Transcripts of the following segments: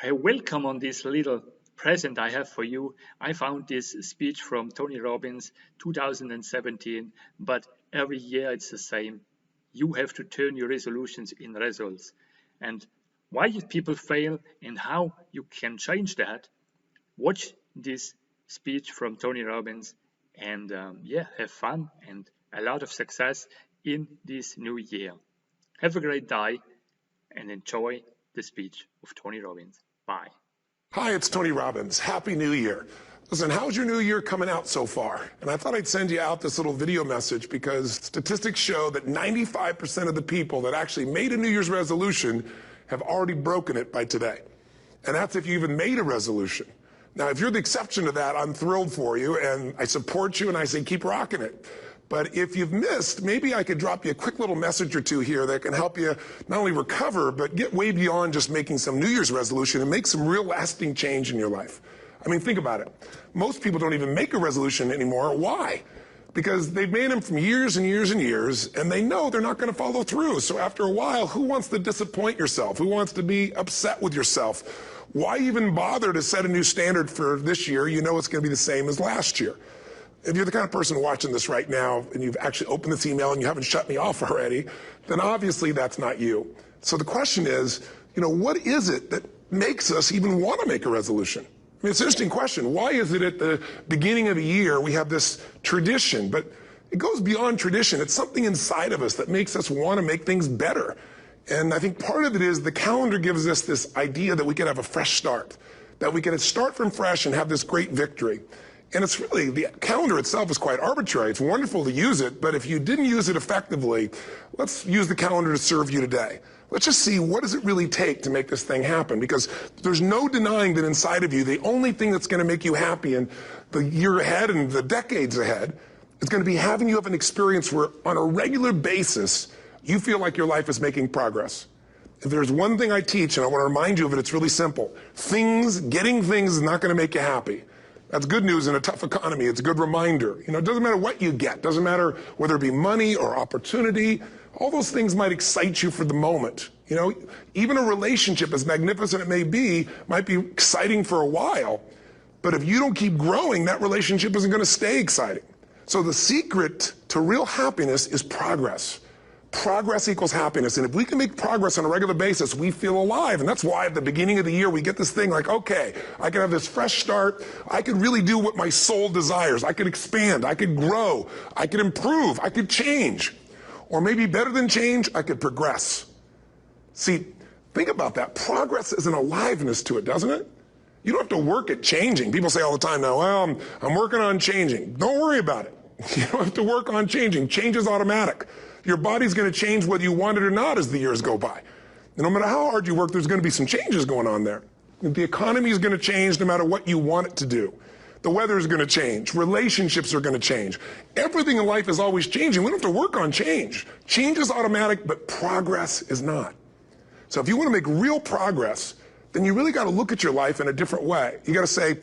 I welcome on this little present I have for you. I found this speech from Tony Robbins 2017, but every year it's the same. You have to turn your resolutions in results. And why people fail and how you can change that, watch this speech from Tony Robbins and have fun and a lot of success in this new year. Have a great day and enjoy the speech of Tony Robbins. Bye. Hi, it's Tony Robbins. Happy New Year. Listen, how's your new year coming out so far? And I thought I'd send you out this little video message because statistics show that 95% of the people that actually made a New Year's resolution have already broken it by today. And that's if you even made a resolution. Now, if you're the exception to that, I'm thrilled for you, and I support you, and I say keep rocking it. But if you've missed, maybe I could drop you a quick little message or two here that can help you not only recover, but get way beyond just making some New Year's resolution and make some real lasting change in your life. I mean, think about it. Most people don't even make a resolution anymore. Why? Because they've made them from years and years and years, and they know they're not going to follow through. So after a while, who wants to disappoint yourself? Who wants to be upset with yourself? Why even bother to set a new standard for this year? You know it's going to be the same as last year. If you're the kind of person watching this right now and you've actually opened this email and you haven't shut me off already, then obviously that's not you. So the question is, what is it that makes us even want to make a resolution? I mean, it's an interesting question. Why is it at the beginning of the year we have this tradition? But it goes beyond tradition. It's something inside of us that makes us want to make things better. And I think part of it is the calendar gives us this idea that we can have a fresh start, that we can start from fresh and have this great victory. And it's really, the calendar itself is quite arbitrary. It's wonderful to use it, but if you didn't use it effectively, let's use the calendar to serve you today. Let's just see, what does it really take to make this thing happen? Because there's no denying that inside of you, the only thing that's going to make you happy in the year ahead and the decades ahead is going to be having you have an experience where on a regular basis, you feel like your life is making progress. If there's one thing I teach, and I want to remind you of it, it's really simple. Getting things is not going to make you happy. That's good news in a tough economy. It's a good reminder. It doesn't matter what you get. Doesn't matter whether it be money or opportunity. All those things might excite you for the moment. Even a relationship, as magnificent it may be, might be exciting for a while. But if you don't keep growing, that relationship isn't going to stay exciting. So the secret to real happiness is progress. Progress equals happiness. And if we can make progress on a regular basis, we feel alive. And that's why at the beginning of the year, we get this thing like, okay, I can have this fresh start. I could really do what my soul desires. I could expand. I could grow. I could improve. I could change. Or maybe better than change, I could progress. See, think about that. Progress is an aliveness to it, doesn't it? You don't have to work at changing. People say all the time now, well, I'm working on changing. Don't worry about it. You don't have to work on changing. Change is automatic. Your body's going to change whether you want it or not as the years go by. And no matter how hard you work, there's going to be some changes going on there. The economy is going to change no matter what you want it to do. The weather is going to change. Relationships are going to change. Everything in life is always changing. We don't have to work on change. Change is automatic, but progress is not. So if you want to make real progress, then you really got to look at your life in a different way. You got to say,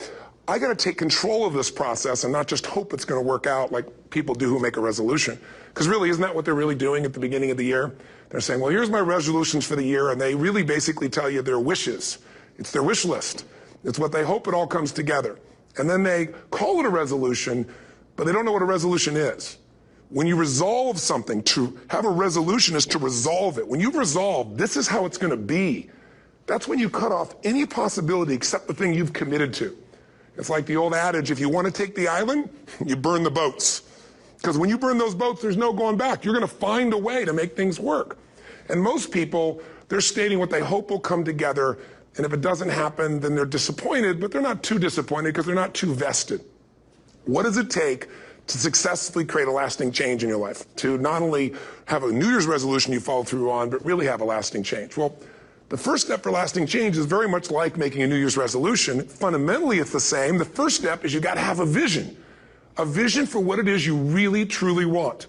I got to take control of this process and not just hope it's going to work out like people do who make a resolution. Because really, isn't that what they're really doing at the beginning of the year? They're saying, well, here's my resolutions for the year, and they really basically tell you their wishes. It's their wish list. It's what they hope it all comes together. And then they call it a resolution, but they don't know what a resolution is. When you resolve something, to have a resolution is to resolve it. When you've resolved, this is how it's going to be, that's when you cut off any possibility except the thing you've committed to. It's like the old adage, if you want to take the island, you burn the boats. Because when you burn those boats, there's no going back. You're going to find a way to make things work. And most people, they're stating what they hope will come together. And if it doesn't happen, then they're disappointed, but they're not too disappointed because they're not too vested. What does it take to successfully create a lasting change in your life? To not only have a New Year's resolution you follow through on, but really have a lasting change? Well, the first step for lasting change is very much like making a New Year's resolution. Fundamentally, it's the same. The first step is you got to have a vision for what it is you really, truly want.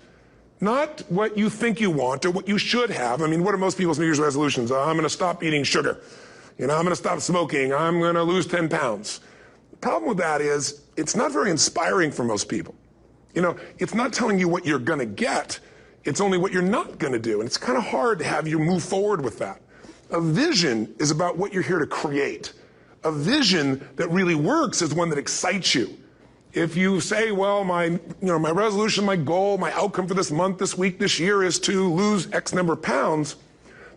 Not what you think you want or what you should have. I mean, what are most people's New Year's resolutions? I'm going to stop eating sugar. I'm going to stop smoking. I'm going to lose 10 pounds. The problem with that is it's not very inspiring for most people. It's not telling you what you're going to get. It's only what you're not going to do. And it's kind of hard to have you move forward with that. A vision is about what you're here to create. A vision that really works is one that excites you. If you say, well, my resolution, my goal, my outcome for this month, this week, this year is to lose X number of pounds,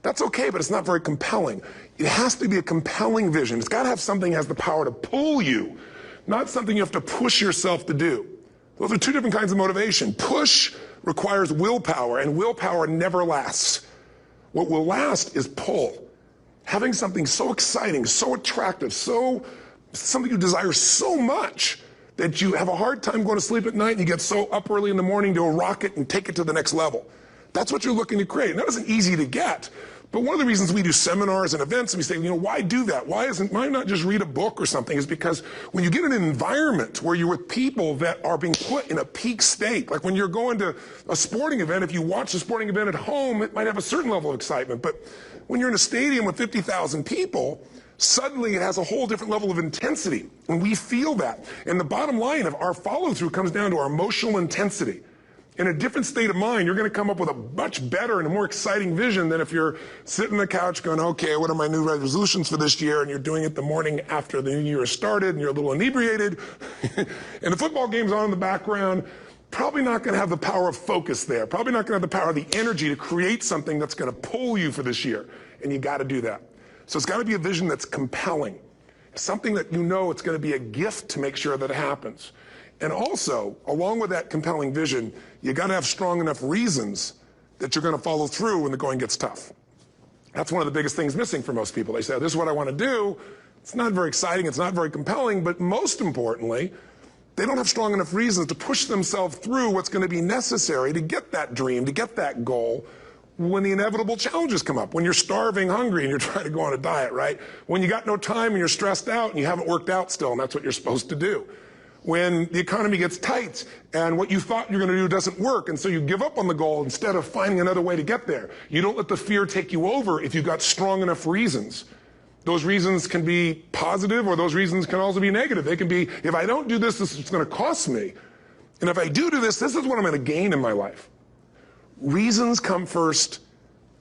that's okay, but it's not very compelling. It has to be a compelling vision. It's got to have something that has the power to pull you, not something you have to push yourself to do. Those are two different kinds of motivation. Push requires willpower, and willpower never lasts. What will last is pull. Having something so exciting, so attractive, something you desire so much that you have a hard time going to sleep at night and you get so up early in the morning to rock it and take it to the next level. That's what you're looking to create. And that isn't easy to get. But one of the reasons we do seminars and events and we say, why do that? Why not just read a book or something? Is because when you get in an environment where you're with people that are being put in a peak state, like when you're going to a sporting event, if you watch a sporting event at home, it might have a certain level of excitement. But when you're in a stadium with 50,000 people, suddenly it has a whole different level of intensity. And we feel that. And the bottom line of our follow-through comes down to our emotional intensity. In a different state of mind, you're going to come up with a much better and a more exciting vision than if you're sitting on the couch going, okay, what are my new resolutions for this year? And you're doing it the morning after the new year has started and you're a little inebriated. And the football game's on in the background. Probably not going to have the power of focus there. Probably not going to have the power of the energy to create something that's going to pull you for this year. And you got to do that. So it's got to be a vision that's compelling. Something that it's going to be a gift to make sure that it happens. And also, along with that compelling vision, you got to have strong enough reasons that you're going to follow through when the going gets tough. That's one of the biggest things missing for most people. They say, this is what I want to do. It's not very exciting. It's not very compelling. But most importantly, they don't have strong enough reasons to push themselves through what's going to be necessary to get that dream, to get that goal when the inevitable challenges come up. When you're starving, hungry, and you're trying to go on a diet, right? When you got no time and you're stressed out and you haven't worked out still, and that's what you're supposed to do. When the economy gets tight and what you thought you're going to do doesn't work, and so you give up on the goal instead of finding another way to get there. You don't let the fear take you over if you've got strong enough reasons. Those reasons can be positive, or those reasons can also be negative. They can be, if I don't do this, this is going to cost me. And if I do this, this is what I'm going to gain in my life. Reasons come first,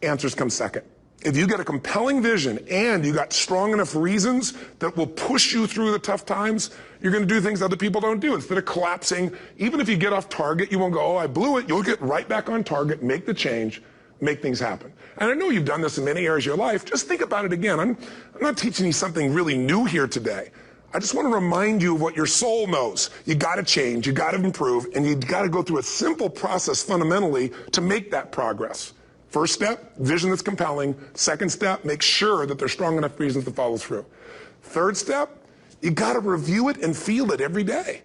answers come second. If you get a compelling vision and you got strong enough reasons that will push you through the tough times, you're going to do things other people don't do. Instead of collapsing, even if you get off target, you won't go, oh, I blew it. You'll get right back on target, make the change, make things happen. And I know you've done this in many areas of your life. Just think about it again. I'm not teaching you something really new here today. I just want to remind you of what your soul knows. You got to change, you got to improve, and you got to go through a simple process fundamentally to make that progress. First step, vision that's compelling. Second step, make sure that there's strong enough reasons to follow through. Third step, you got to review it and feel it every day.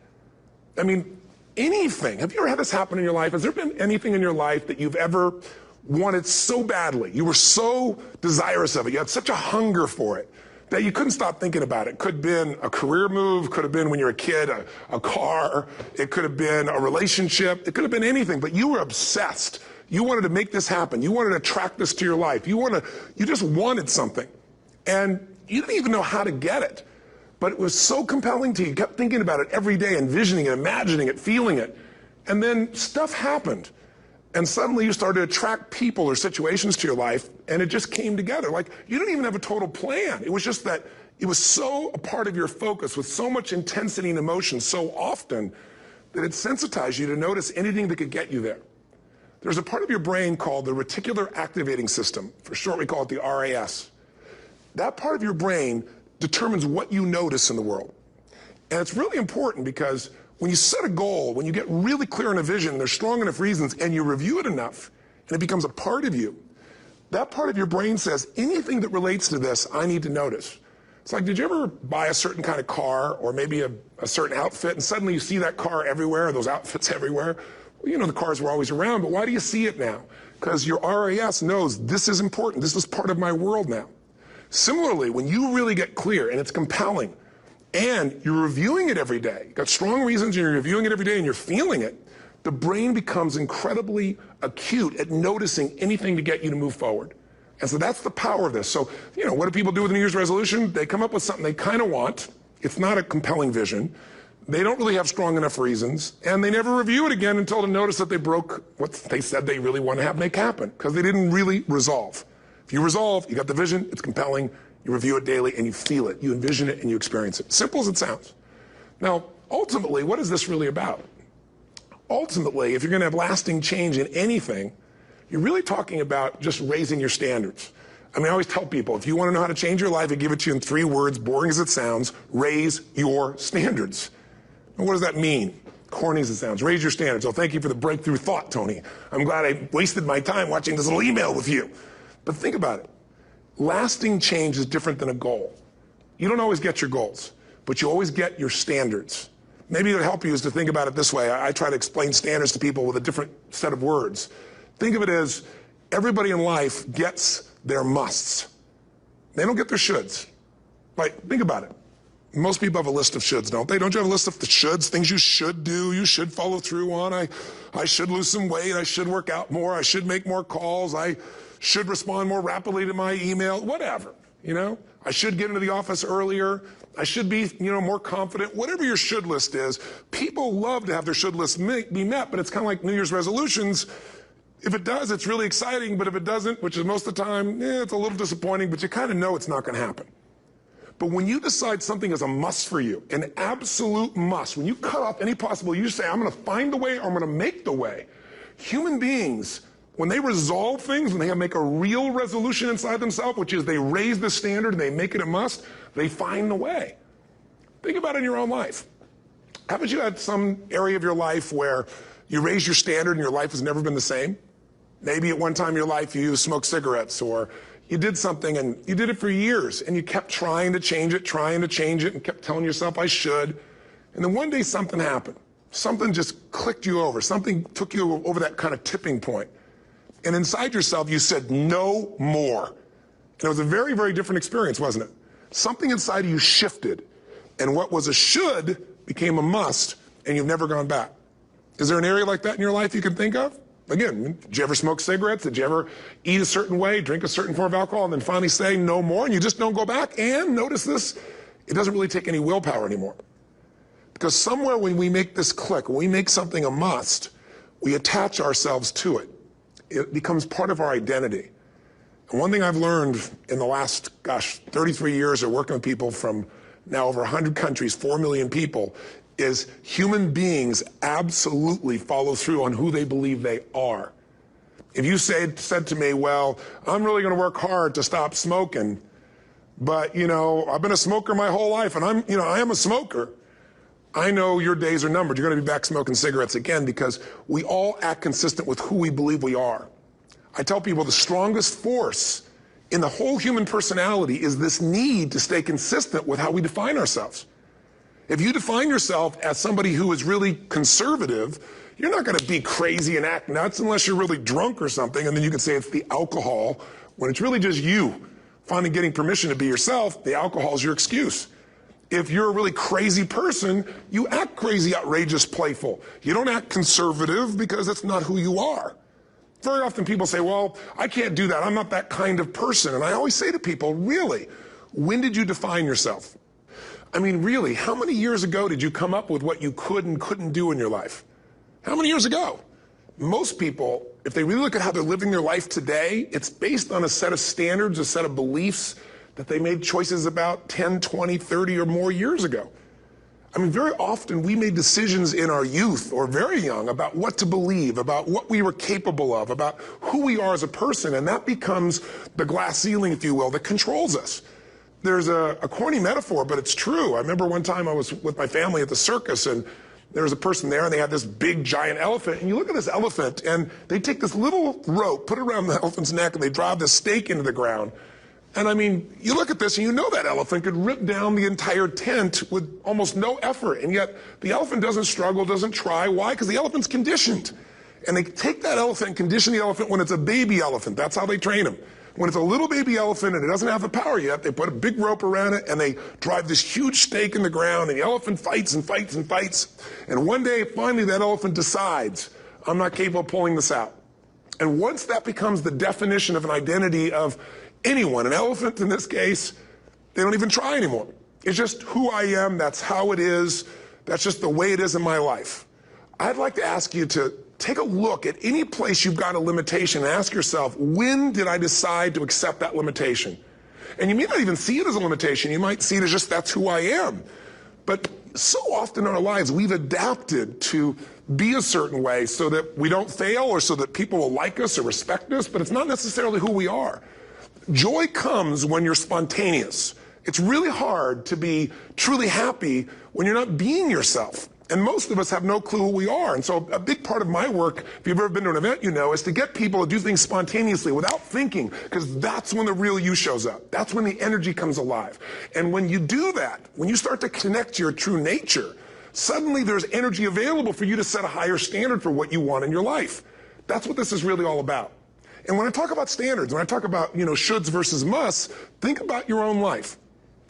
I mean, anything. Have you ever had this happen in your life? Has there been anything in your life that you've ever wanted so badly? You were so desirous of it. You had such a hunger for it that you couldn't stop thinking about it. Could have been a career move, could have been when you were a kid, a car, it could have been a relationship, it could have been anything, but you were obsessed. You wanted to make this happen. You wanted to attract this to your life. You just wanted something. And you didn't even know how to get it. But it was so compelling to you. You kept thinking about it every day, envisioning it, imagining it, feeling it. And then stuff happened. And suddenly you started to attract people or situations to your life, and it just came together. Like, you didn't even have a total plan. It was just that it was so a part of your focus with so much intensity and emotion so often that it sensitized you to notice anything that could get you there. There's a part of your brain called the reticular activating system. For short, we call it the RAS. That part of your brain determines what you notice in the world. And it's really important because when you set a goal, when you get really clear on a vision, there's strong enough reasons, and you review it enough, and it becomes a part of you, that part of your brain says, anything that relates to this, I need to notice. It's like, did you ever buy a certain kind of car or maybe a certain outfit, and suddenly you see that car everywhere, or those outfits everywhere? Well, you know, the cars were always around, but why do you see it now? Because your RAS knows this is important. This is part of my world now. Similarly, when you really get clear and it's compelling and you're reviewing it every day, you've got strong reasons and you're reviewing it every day and you're feeling it, the brain becomes incredibly acute at noticing anything to get you to move forward. And so that's the power of this. So, you know, what do people do with a New Year's resolution? They come up with something they kind of want. It's not a compelling vision. They don't really have strong enough reasons, and they never review it again until to notice that they broke what they said they really want to make happen, because they didn't really resolve. If you resolve, you got the vision, it's compelling, you review it daily, and you feel it. You envision it and you experience it. Simple as it sounds. Now, ultimately, what is this really about? Ultimately, if you're going to have lasting change in anything, you're really talking about just raising your standards. I mean, I always tell people, if you want to know how to change your life, I give it to you in 3 words, boring as it sounds: raise your standards. And what does that mean? Corny as it sounds. Raise your standards. Oh, thank you for the breakthrough thought, Tony. I'm glad I wasted my time watching this little email with you. But think about it. Lasting change is different than a goal. You don't always get your goals, but you always get your standards. Maybe it'll help you is to think about it this way. I try to explain standards to people with a different set of words. Think of it as everybody in life gets their musts. They don't get their shoulds. Like, think about it. Most people have a list of shoulds, don't they? Don't you have a list of the shoulds, things you should do, you should follow through on? I should lose some weight, I should work out more, I should make more calls, I should respond more rapidly to my email, whatever, you know? I should get into the office earlier, I should be, more confident. Whatever your should list is, people love to have their should list be met, but it's kind of like New Year's resolutions. If it does, it's really exciting, but if it doesn't, which is most of the time, it's a little disappointing, but you kind of know it's not going to happen. But when you decide something is a must for you, an absolute must, when you cut off any possible, you say, I'm going to find the way or I'm going to make the way. Human beings, when they resolve things, when they make a real resolution inside themselves, which is they raise the standard and they make it a must, they find the way. Think about it in your own life. Haven't you had some area of your life where you raised your standard and your life has never been the same? Maybe at one time in your life you smoked cigarettes, or you did something and you did it for years and you kept trying to change it and kept telling yourself, I should. And then one day something happened. Something just clicked you over. Something took you over that kind of tipping point. And inside yourself you said, no more. And it was a very, very different experience, wasn't it? Something inside of you shifted. And what was a should became a must, and you've never gone back. Is there an area like that in your life you can think of? Again, did you ever smoke cigarettes? Did you ever eat a certain way, drink a certain form of alcohol, and then finally say no more, and you just don't go back? And notice this, it doesn't really take any willpower anymore. Because somewhere when we make this click, when we make something a must, we attach ourselves to it. It becomes part of our identity. And one thing I've learned in the last, 33 years of working with people from now over 100 countries, 4 million people, is human beings absolutely follow through on who they believe they are. If you said to me, well, I'm really going to work hard to stop smoking, but, I've been a smoker my whole life, and I am a smoker, I know your days are numbered. You're going to be back smoking cigarettes again, because we all act consistent with who we believe we are. I tell people the strongest force in the whole human personality is this need to stay consistent with how we define ourselves. If you define yourself as somebody who is really conservative, you're not going to be crazy and act nuts unless you're really drunk or something, and then you can say it's the alcohol, when it's really just you finally getting permission to be yourself. The alcohol is your excuse. If you're a really crazy person, you act crazy, outrageous, playful. You don't act conservative because that's not who you are. Very often people say, well, I can't do that. I'm not that kind of person. And I always say to people, really, when did you define yourself? I mean, really, how many years ago did you come up with what you could and couldn't do in your life? How many years ago? Most people, if they really look at how they're living their life today, it's based on a set of standards, a set of beliefs that they made choices about 10, 20, 30 or more years ago. I mean, very often we made decisions in our youth or very young about what to believe, about what we were capable of, about who we are as a person, and that becomes the glass ceiling, if you will, that controls us. There's a corny metaphor, but it's true. I remember one time I was with my family at the circus, and there was a person there, and they had this big, giant elephant. And you look at this elephant, and they take this little rope, put it around the elephant's neck, and they drive this stake into the ground. And I mean, you look at this, and you know that elephant could rip down the entire tent with almost no effort. And yet, the elephant doesn't struggle, doesn't try. Why? Because the elephant's conditioned. And they take that elephant and condition the elephant when it's a baby elephant. That's how they train him. When it's a little baby elephant and it doesn't have the power yet, they put a big rope around it and they drive this huge stake in the ground, and the elephant fights and fights and fights. And one day, finally, that elephant decides, I'm not capable of pulling this out. And once that becomes the definition of an identity of anyone, an elephant in this case, they don't even try anymore. It's just who I am, that's how it is, that's just the way it is in my life. I'd like to ask you to take a look at any place you've got a limitation and ask yourself, when did I decide to accept that limitation? And you may not even see it as a limitation. You might see it as just, that's who I am. But so often in our lives, we've adapted to be a certain way so that we don't fail or so that people will like us or respect us, but it's not necessarily who we are. Joy comes when you're spontaneous. It's really hard to be truly happy when you're not being yourself. And most of us have no clue who we are. And so a big part of my work, if you've ever been to an event, you know, is to get people to do things spontaneously without thinking, because that's when the real you shows up. That's when the energy comes alive. And when you do that, when you start to connect to your true nature, suddenly there's energy available for you to set a higher standard for what you want in your life. That's what this is really all about. And when I talk about standards, when I talk about, you know, shoulds versus musts, think about your own life.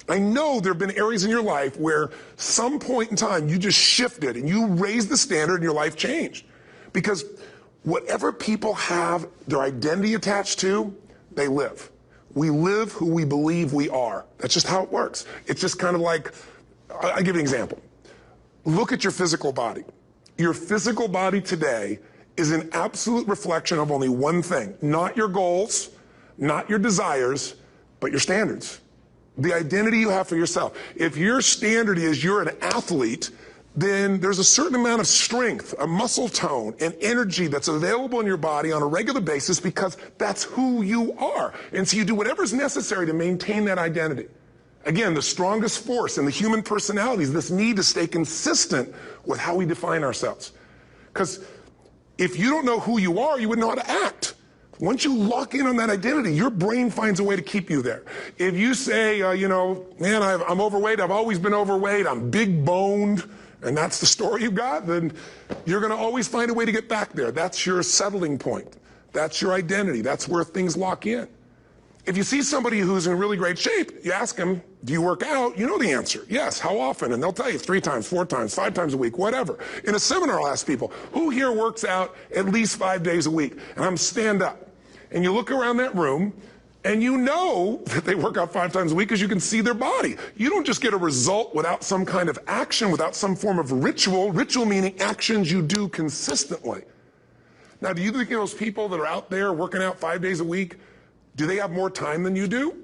I know there have been areas in your life where some point in time you just shifted and you raised the standard and your life changed. Because whatever people have their identity attached to, they live. We live who we believe we are. That's just how it works. It's just kind of like, I'll give you an example. Look at your physical body. Your physical body today is an absolute reflection of only one thing. Not your goals, not your desires, but your standards. The identity you have for yourself. If your standard is you're an athlete, then there's a certain amount of strength, a muscle tone, and energy that's available in your body on a regular basis because that's who you are. And so you do whatever's necessary to maintain that identity. Again, the strongest force in the human personality is this need to stay consistent with how we define ourselves. Because if you don't know who you are, you wouldn't know how to act. Once you lock in on that identity, your brain finds a way to keep you there. If you say, you know, man, I'm overweight, I've always been overweight, I'm big boned, and that's the story you've got, then you're going to always find a way to get back there. That's your settling point. That's your identity. That's where things lock in. If you see somebody who's in really great shape, you ask them, do you work out? You know the answer. Yes. How often? And they'll tell you 3 times, 4 times, 5 times a week, whatever. In a seminar, I'll ask people, who here works out at least 5 days a week? And I'm stand up. And you look around that room, and you know that they work out 5 times a week because you can see their body. You don't just get a result without some kind of action, without some form of ritual. Ritual meaning actions you do consistently. Now, do you think those people that are out there working out 5 days a week, do they have more time than you do?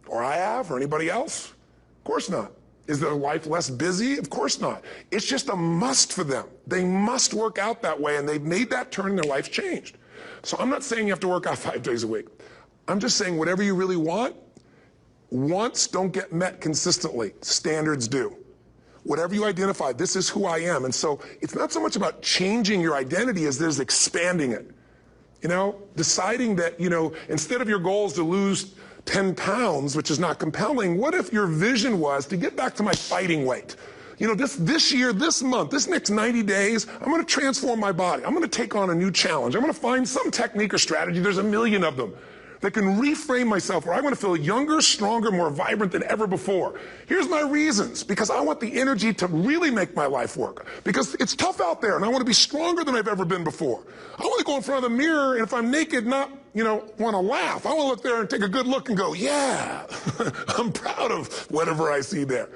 Or I have, or anybody else? Of course not. Is their life less busy? Of course not. It's just a must for them. They must work out that way, and they've made that turn and their life's changed. So I'm not saying you have to work out 5 days a week. I'm just saying whatever you really want, wants don't get met consistently. Standards do. Whatever you identify, this is who I am. And so it's not so much about changing your identity as there's expanding it. You know, deciding that, you know, instead of your goal is to lose 10 pounds, which is not compelling, what if your vision was to get back to my fighting weight? You know, this year, this month, this next 90 days, I'm going to transform my body. I'm going to take on a new challenge. I'm going to find some technique or strategy, there's a million of them, that can reframe myself where I want to feel younger, stronger, more vibrant than ever before. Here's my reasons. Because I want the energy to really make my life work. Because it's tough out there, and I want to be stronger than I've ever been before. I want to go in front of the mirror, and if I'm naked, not, you know, want to laugh. I want to look there and take a good look and go, yeah, I'm proud of whatever I see there.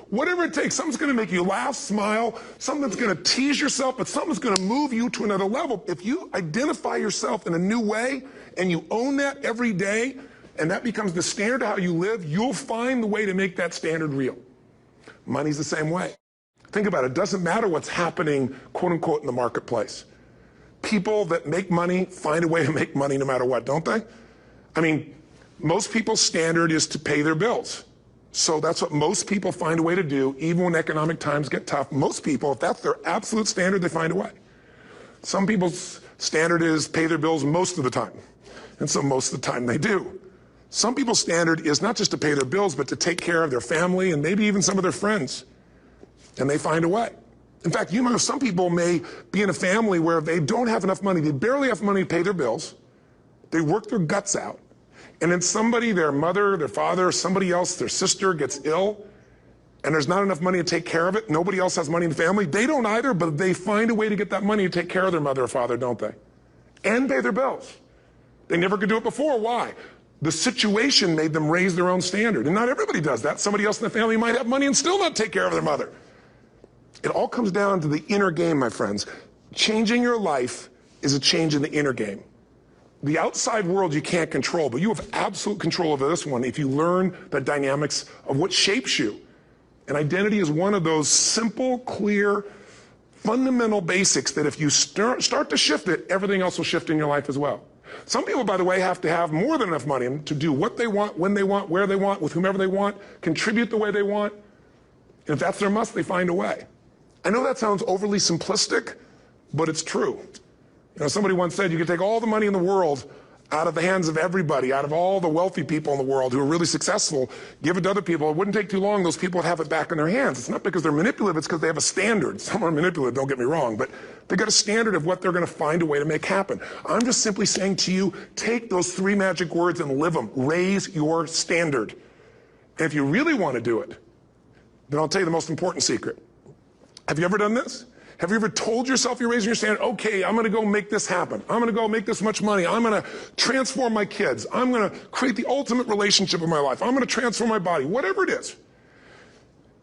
Whatever it takes, something's going to make you laugh, smile, something that's going to tease yourself, but something's going to move you to another level. If you identify yourself in a new way and you own that every day, and that becomes the standard of how you live, you'll find the way to make that standard real. Money's the same way. Think about it. It doesn't matter what's happening, quote unquote, in the marketplace. People that make money find a way to make money no matter what, don't they? I mean, most people's standard is to pay their bills. So that's what most people find a way to do, even when economic times get tough. Most people, if that's their absolute standard, they find a way. Some people's standard is pay their bills most of the time. And so most of the time they do. Some people's standard is not just to pay their bills, but to take care of their family and maybe even some of their friends. And they find a way. In fact, you know, some people may be in a family where they don't have enough money. They barely have money to pay their bills. They work their guts out. And then somebody, their mother, their father, somebody else, their sister gets ill, and there's not enough money to take care of it. Nobody else has money in the family. They don't either, but they find a way to get that money to take care of their mother or father, don't they? And pay their bills. They never could do it before. Why? The situation made them raise their own standard. And not everybody does that. Somebody else in the family might have money and still not take care of their mother. It all comes down to the inner game, my friends. Changing your life is a change in the inner game. The outside world you can't control, but you have absolute control over this one if you learn the dynamics of what shapes you. And identity is one of those simple, clear, fundamental basics that if you start to shift it, everything else will shift in your life as well. Some people, by the way, have to have more than enough money to do what they want, when they want, where they want, with whomever they want, contribute the way they want. And if that's their must, they find a way. I know that sounds overly simplistic, but it's true. You know, somebody once said you could take all the money in the world out of the hands of everybody, out of all the wealthy people in the world who are really successful, give it to other people. It wouldn't take too long. Those people would have it back in their hands. It's not because they're manipulative. It's because they have a standard. Some are manipulative, don't get me wrong, but they got a standard of what they're going to find a way to make happen. I'm just simply saying to you, take those 3 magic words and live them. Raise your standard. And if you really want to do it, then I'll tell you the most important secret. Have you ever done this? Have you ever told yourself you're raising your standard? Okay, I'm going to go make this happen. I'm going to go make this much money. I'm going to transform my kids. I'm going to create the ultimate relationship in my life. I'm going to transform my body, whatever it is.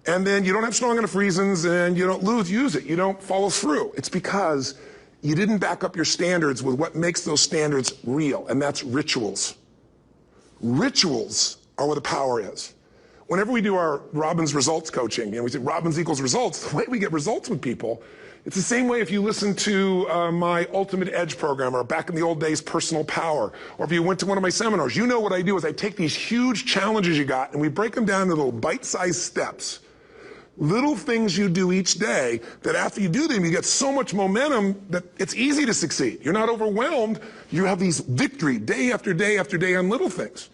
And then you don't have strong enough reasons and you don't use it. You don't follow through. It's because you didn't back up your standards with what makes those standards real, and that's rituals. Rituals are where the power is. Whenever we do our Robbins results coaching, and we say Robbins equals results, the way we get results with people, it's the same way if you listen to my Ultimate Edge program, or back in the old days, Personal Power, or if you went to one of my seminars. You know what I do is I take these huge challenges you got and we break them down into little bite-sized steps. Little things you do each day that after you do them, you get so much momentum that it's easy to succeed. You're not overwhelmed. You have these victory day after day after day on little things.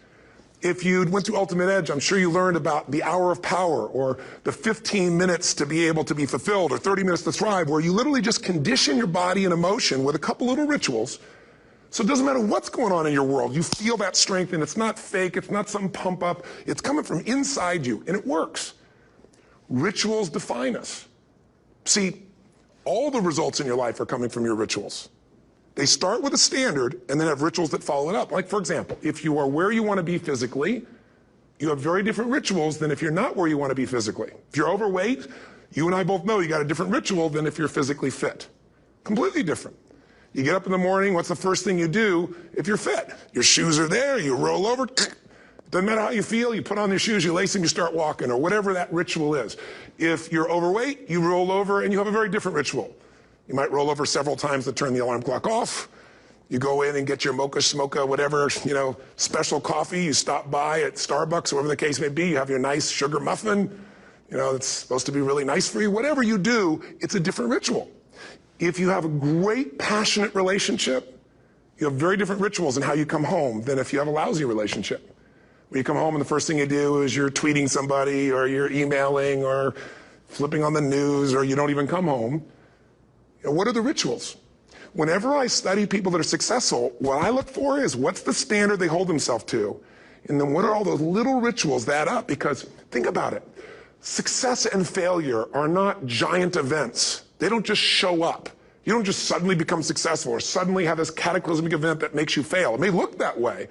If you went to Ultimate Edge, I'm sure you learned about the hour of power, or the 15 minutes to be able to be fulfilled, or 30 minutes to thrive, where you literally just condition your body and emotion with a couple little rituals. So it doesn't matter what's going on in your world. You feel that strength, and it's not fake. It's not some pump up. It's coming from inside you, and it works. Rituals define us. See, all the results in your life are coming from your rituals. They start with a standard and then have rituals that follow it up. Like, for example, if you are where you want to be physically, you have very different rituals than if you're not where you want to be physically. If you're overweight, you and I both know you got a different ritual than if you're physically fit. Completely different. You get up in the morning, what's the first thing you do if you're fit? Your shoes are there, you roll over, doesn't matter how you feel, you put on your shoes, you lace them, you start walking, or whatever that ritual is. If you're overweight, you roll over and you have a very different ritual. You might roll over several times to turn the alarm clock off. You go in and get your mocha, smocha, whatever, special coffee. You stop by at Starbucks, or whatever the case may be. You have your nice sugar muffin. It's supposed to be really nice for you. Whatever you do, it's a different ritual. If you have a great, passionate relationship, you have very different rituals in how you come home than if you have a lousy relationship. When you come home and the first thing you do is you're tweeting somebody, or you're emailing, or flipping on the news, or you don't even come home. What are the rituals? Whenever I study people that are successful, what I look for is what's the standard they hold themselves to, and then what are all those little rituals that add up? Because think about it. Success and failure are not giant events. They don't just show up. You don't just suddenly become successful or suddenly have this cataclysmic event that makes you fail. It may look that way,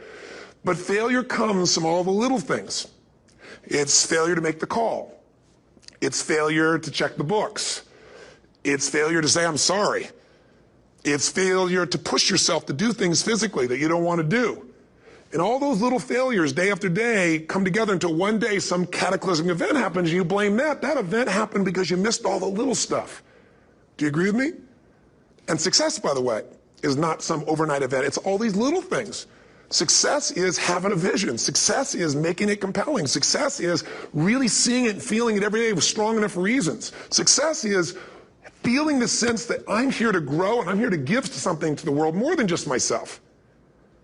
but failure comes from all the little things. It's failure to make the call. It's failure to check the books. It's failure to say, I'm sorry. It's failure to push yourself to do things physically that you don't want to do. And all those little failures day after day come together until one day some cataclysmic event happens and you blame that. That event happened because you missed all the little stuff. Do you agree with me? And success, by the way, is not some overnight event. It's all these little things. Success is having a vision. Success is making it compelling. Success is really seeing it and feeling it every day with strong enough reasons. Success is feeling the sense that I'm here to grow and I'm here to give something to the world more than just myself.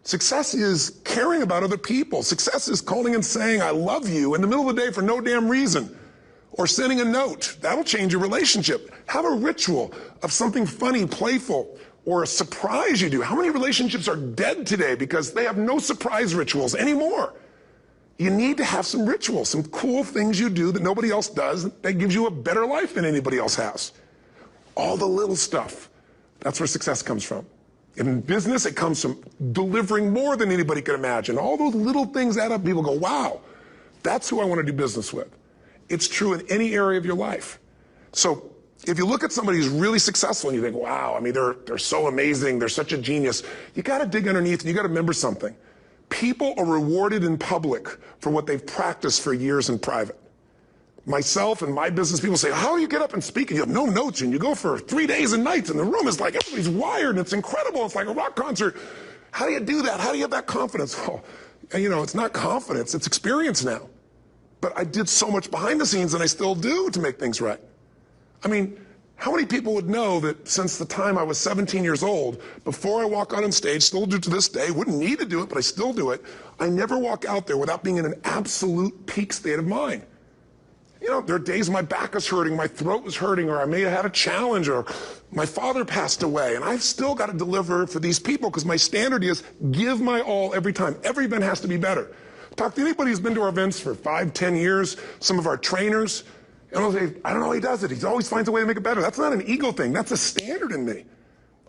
Success is caring about other people. Success is calling and saying, I love you in the middle of the day for no damn reason. Or sending a note. That'll change your relationship. Have a ritual of something funny, playful, or a surprise you do. How many relationships are dead today because they have no surprise rituals anymore? You need to have some rituals, some cool things you do that nobody else does that gives you a better life than anybody else has. All the little stuff. That's where success comes from. In business, it comes from delivering more than anybody could imagine. All those little things add up. People go, wow, that's who I want to do business with. It's true in any area of your life. So If you look at somebody who's really successful and you think, wow, I mean, they're so amazing, they're such a genius, you got to dig underneath and you got to remember something. People are rewarded in public for what they've practiced for years in private. Myself and my business people say, how do you get up and speak and you have no notes and you go for 3 days and nights and the room is like everybody's wired and it's incredible, it's like a rock concert. How do you do that? How do you have that confidence? Well, you know, it's not confidence, it's experience now. But I did so much behind the scenes and I still do to make things right. I mean, how many people would know that since the time I was 17 years old, before I walk out on stage, still do to this day, wouldn't need to do it, but I still do it, I never walk out there without being in an absolute peak state of mind. You know, there are days my back is hurting, my throat was hurting, or I may have had a challenge, or my father passed away, and I've still got to deliver for these people because my standard is give my all every time. Every event has to be better. Talk to anybody who's been to our events for 5, 10 years, some of our trainers, and I'll say, I don't know how he does it. He always finds a way to make it better. That's not an ego thing. That's a standard in me.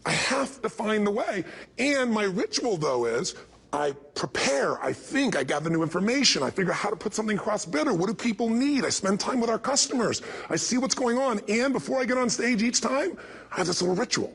I have to find the way. And my ritual, though, is I prepare, I think, I gather new information, I figure out how to put something across better. What do people need? I spend time with our customers. I see what's going on. And before I get on stage each time, I have this little ritual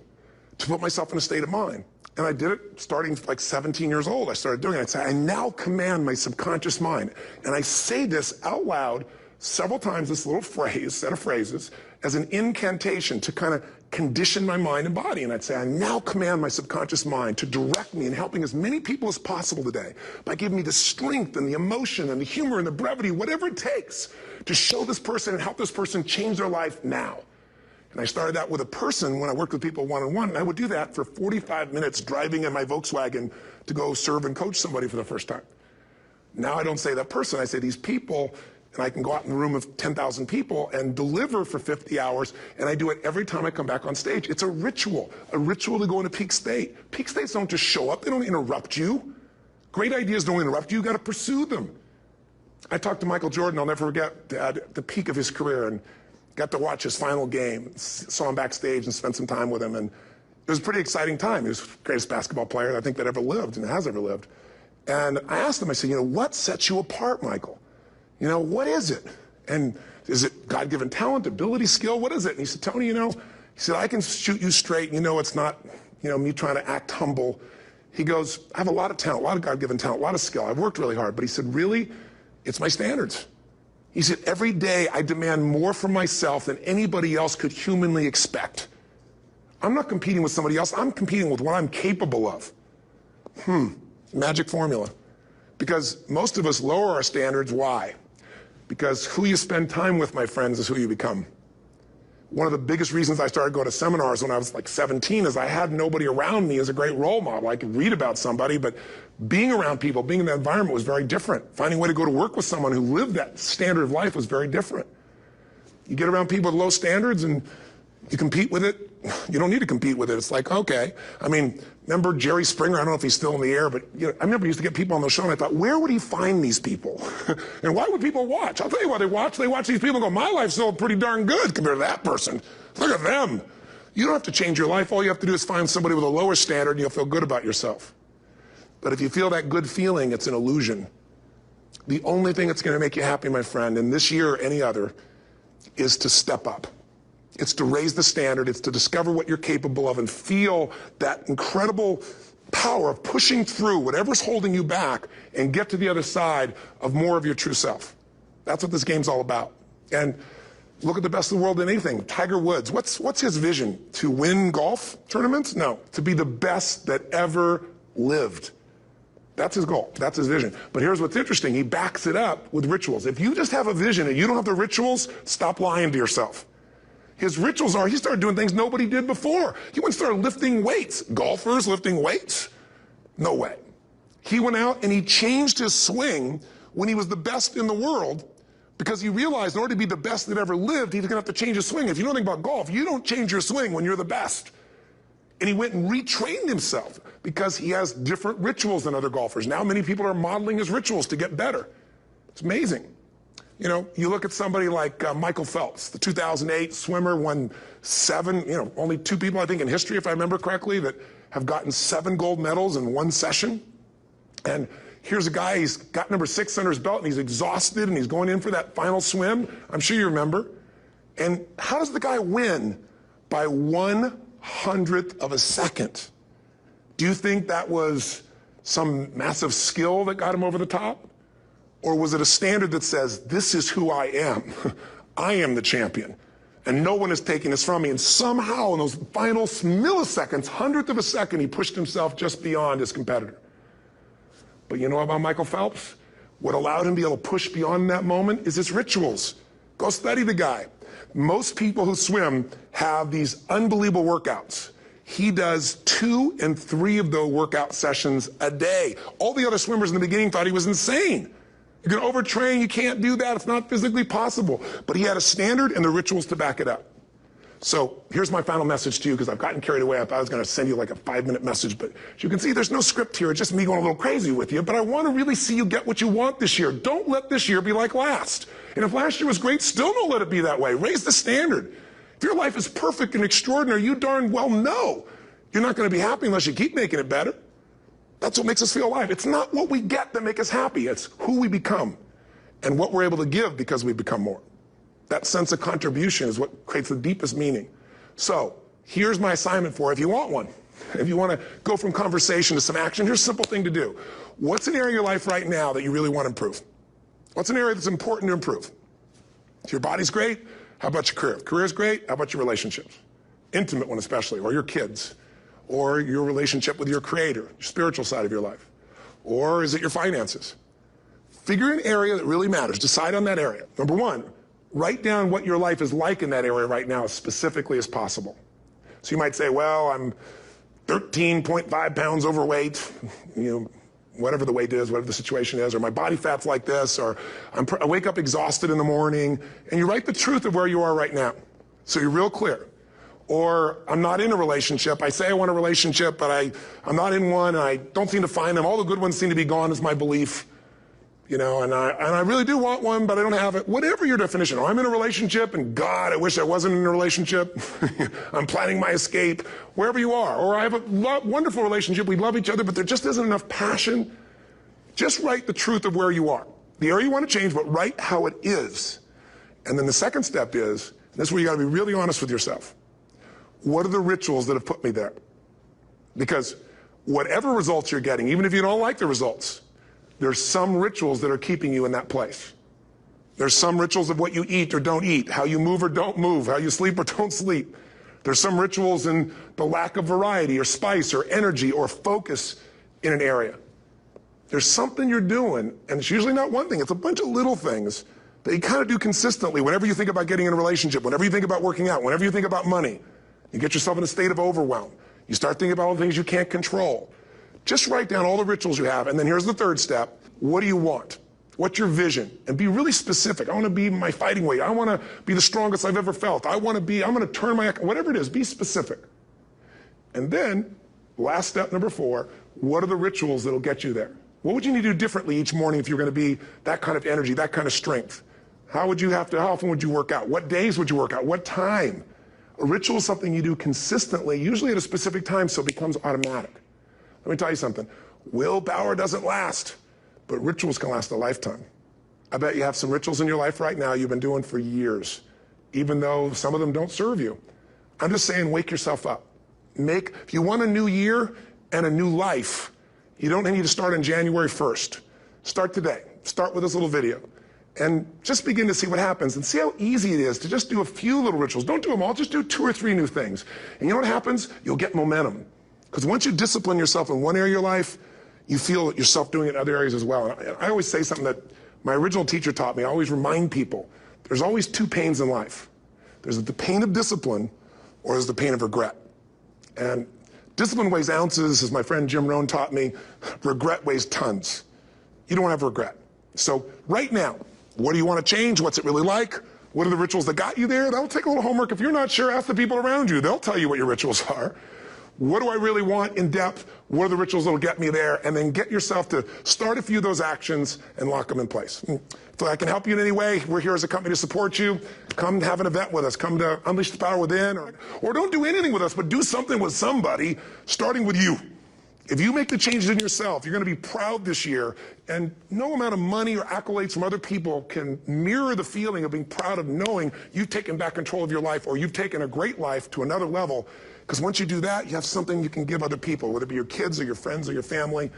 to put myself in a state of mind. And I did it starting like 17 years old. I started doing it. I'd say, I now command my subconscious mind. And I say this out loud several times, this little phrase, set of phrases, as an incantation to kind of condition my mind and body. And I'd say, I now command my subconscious mind to direct me in helping as many people as possible today by giving me the strength and the emotion and the humor and the brevity, whatever it takes to show this person and help this person change their life now. And I started that with a person when I worked with people one-on-one, and I would do that for 45 minutes driving in my Volkswagen to go serve and coach somebody for the first time. Now I don't say that person, I say these people, and I can go out in a room of 10,000 people and deliver for 50 hours, and I do it every time I come back on stage. It's a ritual to go into peak state. Peak states don't just show up, they don't interrupt you. Great ideas don't interrupt you, you gotta pursue them. I talked to Michael Jordan, I'll never forget, at the peak of his career, and got to watch his final game, saw him backstage and spent some time with him, and it was a pretty exciting time. He was the greatest basketball player I think that ever lived and has ever lived. And I asked him, I said, you know, what sets you apart, Michael? You know, what is it? And is it God-given talent, ability, skill? What is it? And he said, Tony, you know, he said, I can shoot you straight. You know, it's not, you know, me trying to act humble. He goes, I have a lot of talent, a lot of God-given talent, a lot of skill. I've worked really hard. But he said, really, it's my standards. He said, every day I demand more from myself than anybody else could humanly expect. I'm not competing with somebody else. I'm competing with what I'm capable of. Magic formula. Because most of us lower our standards. Why? Because who you spend time with, my friends, is who you become. One of the biggest reasons I started going to seminars when I was like 17 is I had nobody around me as a great role model. I could read about somebody, but being around people, being in that environment was very different. Finding a way to go to work with someone who lived that standard of life was very different. You get around people with low standards and you compete with it. You don't need to compete with it. It's like, okay. I mean, remember Jerry Springer? I don't know if he's still in the air, but you know, I remember he used to get people on the show, and I thought, where would he find these people? And why would people watch? I'll tell you why they watch. They watch these people and go, my life's still pretty darn good compared to that person. Look at them. You don't have to change your life. All you have to do is find somebody with a lower standard, and you'll feel good about yourself. But if you feel that good feeling, it's an illusion. The only thing that's going to make you happy, my friend, and this year or any other, is to step up. It's to raise the standard. It's to discover what you're capable of and feel that incredible power of pushing through whatever's holding you back and get to the other side of more of your true self. That's what this game's all about. And look at the best of the world in anything. Tiger Woods, what's his vision? To win golf tournaments? No, to be the best that ever lived. That's his goal. That's his vision. But here's what's interesting. He backs it up with rituals. If you just have a vision and you don't have the rituals, stop lying to yourself. His rituals are, he started doing things nobody did before. He went and started lifting weights. Golfers lifting weights? No way. He went out and he changed his swing when he was the best in the world because he realized in order to be the best that ever lived, he's going to have to change his swing. If you know anything about golf, you don't change your swing when you're the best. And he went and retrained himself because he has different rituals than other golfers. Now many people are modeling his rituals to get better. It's amazing. You know, you look at somebody like Michael Phelps, the 2008 swimmer, won 7, only 2 people, I think, in history, if I remember correctly, that have gotten 7 gold medals in one session. And here's a guy, he's got number 6 under his belt, and he's exhausted, and he's going in for that final swim. I'm sure you remember. And how does the guy win by 1/100th of a second? Do you think that was some massive skill that got him over the top? Or was it a standard that says, this is who I am? I am the champion, and no one is taking this from me. And somehow in those final milliseconds, 100th of a second, he pushed himself just beyond his competitor. But you know about Michael Phelps? What allowed him to be able to push beyond that moment is his rituals. Go study the guy. Most people who swim have these unbelievable workouts. He does 2 and 3 of those workout sessions a day. All the other swimmers in the beginning thought he was insane. You can overtrain, you can't do that, it's not physically possible. But he had a standard and the rituals to back it up. So here's my final message to you, because I've gotten carried away. I thought I was going to send you like a 5-minute message, but as you can see, there's no script here. It's just me going a little crazy with you. But I want to really see you get what you want this year. Don't let this year be like last. And if last year was great, still don't let it be that way. Raise the standard. If your life is perfect and extraordinary, you darn well know you're not going to be happy unless you keep making it better. That's what makes us feel alive. It's not what we get that makes us happy. It's who we become and what we're able to give because we become more. That sense of contribution is what creates the deepest meaning. So here's my assignment for you if you want one. If you want to go from conversation to some action, here's a simple thing to do. What's an area of your life right now that you really want to improve? What's an area that's important to improve? If your body's great, how about your career? If career's great, how about your relationships? Intimate one especially, or your kids, or your relationship with your creator, your spiritual side of your life. Or is it your finances? Figure an area that really matters. Decide on that area. Number one, write down what your life is like in that area right now as specifically as possible. So you might say, well, I'm 13.5 pounds overweight, whatever the weight is, whatever the situation is, or my body fat's like this, or I wake up exhausted in the morning, and you write the truth of where you are right now. So you're real clear. Or I'm not in a relationship. I say I want a relationship, but I'm not in one, and I don't seem to find them. All the good ones seem to be gone is my belief. And I really do want one, but I don't have it. Whatever your definition. Or I'm in a relationship, and God, I wish I wasn't in a relationship. I'm planning my escape. Wherever you are. Or I have a wonderful relationship. We love each other, but there just isn't enough passion. Just write the truth of where you are. The area you want to change, but write how it is. And then the second step is, and this is where you got to be really honest with yourself. What are the rituals that have put me there? Because whatever results you're getting, even if you don't like the results, there's some rituals that are keeping you in that place. There's some rituals of what you eat or don't eat, how you move or don't move, how you sleep or don't sleep. There's some rituals in the lack of variety or spice or energy or focus in an area. There's something you're doing, and it's usually not one thing, it's a bunch of little things that you kind of do consistently whenever you think about getting in a relationship, whenever you think about working out, whenever you think about money. You get yourself in a state of overwhelm. You start thinking about all the things you can't control. Just write down all the rituals you have, and then here's the third step. What do you want? What's your vision? And be really specific. I want to be my fighting weight. I want to be the strongest I've ever felt. I'm going to turn my, whatever it is, be specific. And then, last step, number 4, what are the rituals that'll get you there? What would you need to do differently each morning if you're going to be that kind of energy, that kind of strength? How often would you work out? What days would you work out? What time? A ritual is something you do consistently, usually at a specific time, so it becomes automatic. Let me tell you something. Willpower doesn't last, but rituals can last a lifetime. I bet you have some rituals in your life right now you've been doing for years, even though some of them don't serve you. I'm just saying, wake yourself up. If you want a new year and a new life, you don't need to start on January 1st. Start today. Start with this little video. And just begin to see what happens and see how easy it is to just do a few little rituals. Don't do them all, just do 2 or 3 new things. And you know what happens? You'll get momentum. Because once you discipline yourself in one area of your life, you feel yourself doing it in other areas as well. And I always say something that my original teacher taught me. I always remind people, there's always 2 pains in life. There's the pain of discipline, or there's the pain of regret. And discipline weighs ounces, as my friend Jim Rohn taught me. Regret weighs tons. You don't want to have regret. So right now, what do you want to change? What's it really like? What are the rituals that got you there? That'll take a little homework. If you're not sure, ask the people around you. They'll tell you what your rituals are. What do I really want in depth? What are the rituals that'll get me there? And then get yourself to start a few of those actions and lock them in place. If I can help you in any way, we're here as a company to support you. Come have an event with us. Come to Unleash the Power Within. Or don't do anything with us, but do something with somebody, starting with you. If you make the changes in yourself, you're going to be proud this year. And no amount of money or accolades from other people can mirror the feeling of being proud of knowing you've taken back control of your life, or you've taken a great life to another level. Because once you do that, you have something you can give other people, whether it be your kids or your friends or your family.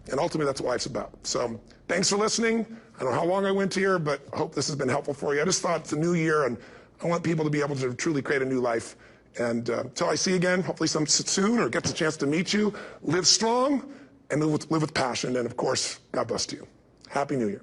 And ultimately, that's what life's about. So thanks for listening. I don't know how long I went here, but I hope this has been helpful for you. I just thought it's a new year, and I want people to be able to truly create a new life. And until I see you again, hopefully soon, or gets a chance to meet you, live strong and live with passion. And of course, God bless you. Happy New Year.